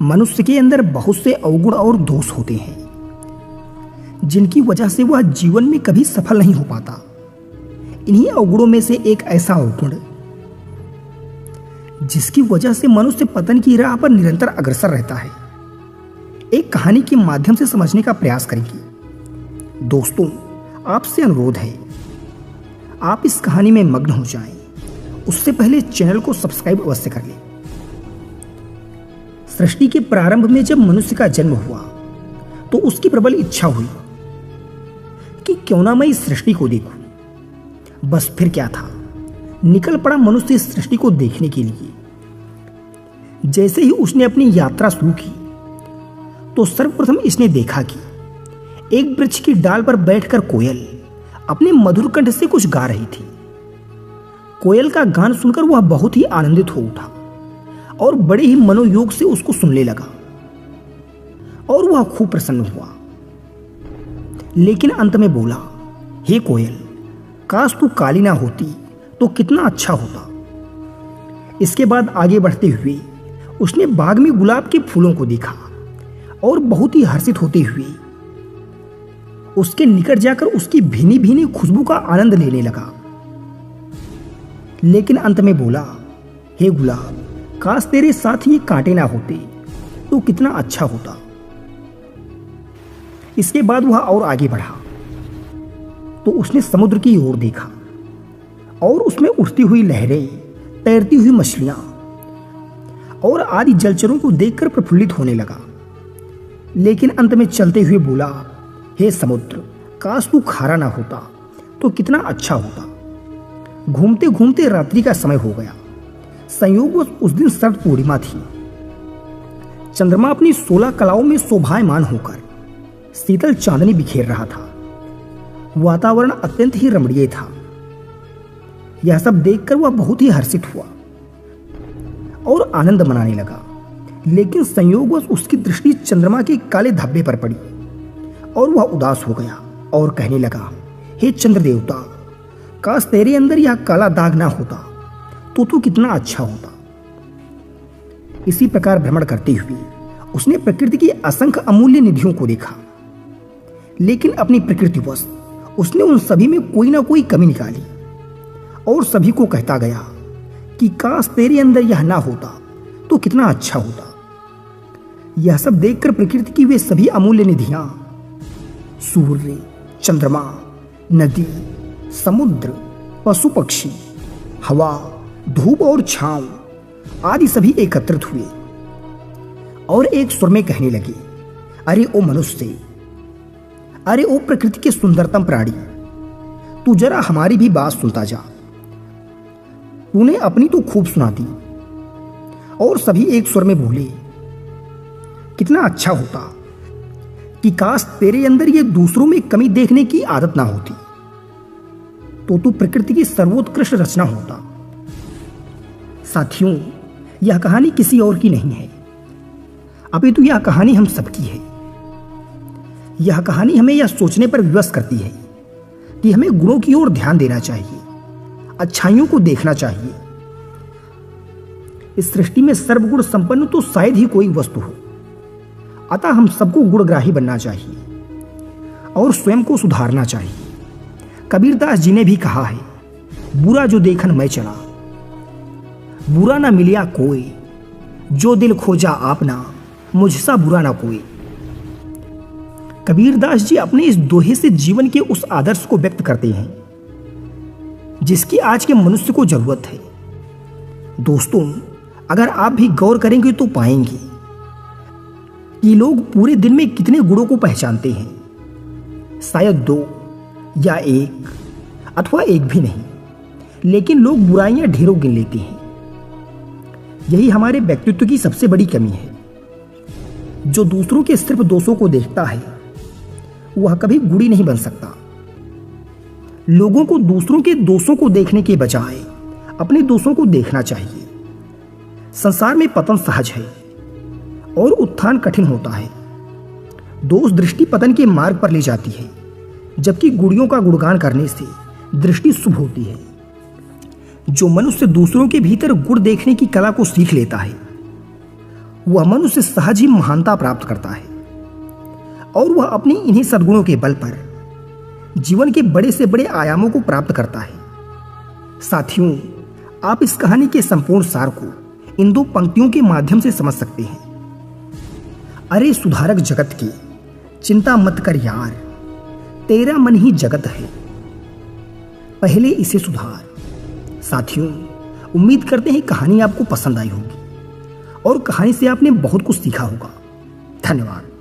मनुष्य के अंदर बहुत से अवगुण और दोष होते हैं जिनकी वजह से वह जीवन में कभी सफल नहीं हो पाता। इन्हीं अवगुणों में से एक ऐसा अवगुण जिसकी वजह से मनुष्य पतन की राह पर निरंतर अग्रसर रहता है, एक कहानी के माध्यम से समझने का प्रयास करेंगे। दोस्तों, आपसे अनुरोध है आप इस कहानी में मग्न हो जाएं। उससे पहले चैनल को सब्सक्राइब अवश्य कर लें। सृष्टि के प्रारंभ में जब मनुष्य का जन्म हुआ तो उसकी प्रबल इच्छा हुई कि क्यों ना मैं इस सृष्टि को देखूं। बस फिर क्या था, निकल पड़ा मनुष्य इस सृष्टि को देखने के लिए। जैसे ही उसने अपनी यात्रा शुरू की तो सर्वप्रथम इसने देखा कि एक वृक्ष की डाल पर बैठकर कोयल अपने मधुर कंठ से कुछ गा रही थी। कोयल का गान सुनकर वह बहुत ही आनंदित हो उठा और बड़े ही मनोयोग से उसको सुनने लगा और वह खूब प्रसन्न हुआ। लेकिन अंत में बोला, हे कोयल, काश तू काली ना होती तो कितना अच्छा होता। इसके बाद आगे बढ़ते हुए उसने बाग में गुलाब के फूलों को देखा और बहुत ही हर्षित होते हुए उसके निकट जाकर उसकी भीनी भीनी खुशबू का आनंद लेने लगा। लेकिन अंत में बोला, हे गुलाब, काश तेरे साथ ये कांटे ना होते तो कितना अच्छा होता। इसके बाद वह और आगे बढ़ा तो उसने समुद्र की ओर देखा और उसमें उठती हुई लहरें, तैरती हुई मछलियां और आदि जलचरों को देखकर प्रफुल्लित होने लगा। लेकिन अंत में चलते हुए बोला, हे समुद्र, काश तू खारा ना होता तो कितना अच्छा होता। घूमते घूमते रात्रि का समय हो गया। संयोगवश उस दिन शरद पूर्णिमा थी। चंद्रमा अपनी 16 कलाओं में शोभायमान होकर शीतल चांदनी बिखेर रहा था। वातावरण अत्यंत ही रमणीय था। यह सब देखकर वह बहुत ही हर्षित हुआ और आनंद मनाने लगा। लेकिन संयोगवश उसकी दृष्टि चंद्रमा के काले धब्बे पर पड़ी और वह उदास हो गया और कहने लगा, हे चंद्र देवता, काश तेरे अंदर यह काला दाग ना होता तो तू कितना अच्छा होता। इसी प्रकार भ्रमण करते हुए उसने प्रकृति की असंख्य अमूल्य निधियों को देखा। लेकिन अपनी प्रकृतिवश उसने उन सभी में कोई ना कोई कमी निकाली और सभी को कहता गया कि काश तेरे अंदर यह ना होता तो कितना अच्छा होता। यह सब देखकर प्रकृति की वे सभी अमूल्य निधियां, सूर्य, चंद्रमा, नदी, समुद्र, पशु पक्षी, हवा, धूप और छांव आदि सभी एकत्रित हुए और एक स्वर में कहने लगे, अरे ओ मनुष्य, अरे ओ प्रकृति के सुंदरतम प्राणी, तू जरा हमारी भी बात सुनता जा। तूने अपनी तो खूब सुना दी। और सभी एक स्वर में बोले, कितना अच्छा होता कि काश तेरे अंदर ये दूसरों में कमी देखने की आदत ना होती तो तू प्रकृति की सर्वोत्कृष्ट रचना होता। साथियों, यह कहानी किसी और की नहीं है, अपितु यह कहानी हम सबकी है। यह कहानी हमें यह सोचने पर विवश करती है कि हमें गुणों की ओर ध्यान देना चाहिए, अच्छाइयों को देखना चाहिए। इस सृष्टि में सर्वगुण संपन्न तो शायद ही कोई वस्तु हो। अतः हम सबको गुणग्राही बनना चाहिए और स्वयं को सुधारना चाहिए। कबीरदास जी ने भी कहा है, बुरा जो देखन मैं चला, बुरा ना मिलिया कोई, जो दिल खोजा आपना, मुझसा बुरा ना कोई। कबीरदास जी अपने इस दोहे से जीवन के उस आदर्श को व्यक्त करते हैं जिसकी आज के मनुष्य को जरूरत है। दोस्तों, अगर आप भी गौर करेंगे तो पाएंगे कि लोग पूरे दिन में कितने गुणों को पहचानते हैं। शायद 2 या 1 अथवा 1 भी नहीं, लेकिन लोग बुराइयां ढेरों गिन लेते हैं। यही हमारे व्यक्तित्व की सबसे बड़ी कमी है। जो दूसरों के सिर्फ दोषों को देखता है वह कभी गुणी नहीं बन सकता। लोगों को दूसरों के दोषों को देखने के बजाय अपने दोषों को देखना चाहिए। संसार में पतन सहज है और उत्थान कठिन होता है। दोष दृष्टि पतन के मार्ग पर ले जाती है, जबकि गुणियों का गुणगान करने से दृष्टि शुभ होती है। जो मनुष्य दूसरों के भीतर गुण देखने की कला को सीख लेता है वह मनुष्य सहज ही महानता प्राप्त करता है और वह अपनी इन्हीं सद्गुणों के बल पर जीवन के बड़े से बड़े आयामों को प्राप्त करता है। साथियों, आप इस कहानी के संपूर्ण सार को इन 2 पंक्तियों के माध्यम से समझ सकते हैं। अरे सुधारक जगत की, चिंता मत कर यार, तेरा मन ही जगत है, पहले इसे सुधार। साथियों, उम्मीद करते हैं कहानी आपको पसंद आई होगी और कहानी से आपने बहुत कुछ सीखा होगा। धन्यवाद।